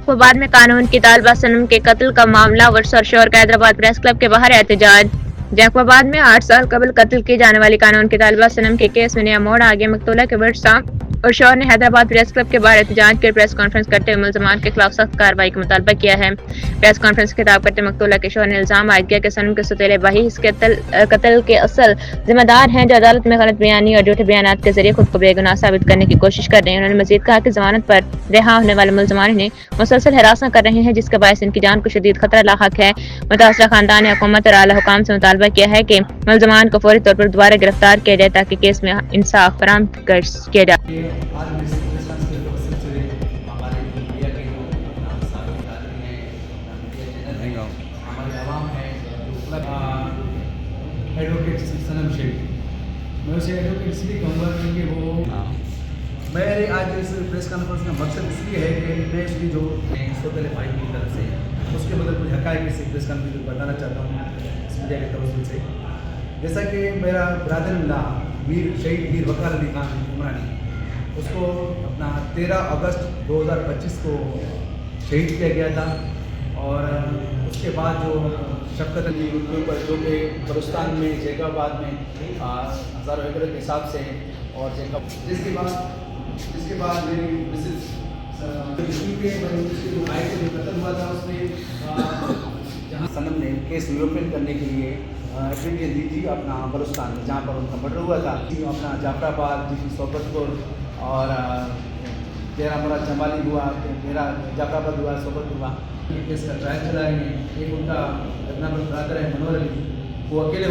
जैकोबाद में कानून की तालिबा सनम के कत्ल का मामला वर्ष और शोर का हैदराबाद प्रेस क्लब के बाहर एहतजाज। जैकोबाद में 8 साल कबल कत्ल की जाने वाली कानून की तालिबा सनम के केस में नया मोड़ आ गया। मकतूला के वर्षा और शोर ने हैदराबाद प्रेस क्लब के बाहर एहतजाज कर प्रेस कॉन्फ्रेंस करते हुए मुलजमान के खिलाफ सख्त कार्रवाई का मुतालबा किया है। प्रेस कॉन्फ्रेंस का खिताब करते मकतूला के शोर ने इल्जाम आयद किया कि सनम के सौतेले भाई इस कत्ल के असल जिम्मेदार हैं, जो अदालत में गलत बयानी और झूठे बयान के जरिए खुद को बेगुनाह साबित करने की कोशिश कर रहे हैं। उन्होंने मजीद कहा कि जमानत पर रिहा होने वाले मुलजमान ने मुसलसल हिरासत कर रहे हैं, जिसके बायस इनकी जान को शदीद खतरा लाहक है। मुतासरा खानदान ने हुकूमत और आला हुकाम से मुतालबा किया है कि मुलजमान को फौरी तौर पर दोबारा गिरफ्तार किया जाए ताकि केस में इंसाफ फराहम किया जाए। एडवोकेट सनम शेख, मैं उसे एडवोकेट इसलिए कहूँगा क्योंकि वो मेरे आज इस प्रेस कॉन्फ्रेंस का मकसद इसलिए है कि मैं उसकी जो सौतेले भाई की तरफ से उसके मतलब कुछ हक़ाइक़ से प्रेस कॉन्फ्रेंस बताना चाहता हूँ इस मीडिया के तवज्जुह से। जैसा कि मेरा ब्रदर वीर शहीद वीर वकार अली खान उमरानी, उसको अपना 13 अगस्त 2025 को शहीद किया गया था और उसके बाद जो शफ़क़त अली उनके ऊपर जो कि बलूचिस्तान में जैकोबाद में हज़ारों एकड़ के हिसाब से और जिसके बाद मेरी मिसेस के जो भाई से जो कत्ल हुआ था उसमें जहाँ सनम ने केस यूरोपियन करने के लिए एप्लीकेशन दी थी अपना बलूचिस्तान में, जहाँ पर उनका मर्डर हुआ था। अपना जाफराबाद जी सोबतपुर और तेरा मेरा जमाली हुआ, मेरा जाफराबाद हुआ, सोबत हुआ, ये केस का ट्रायल चलाएंगे। एक उनका ब्रदर है मनोहर अली, वो अकेले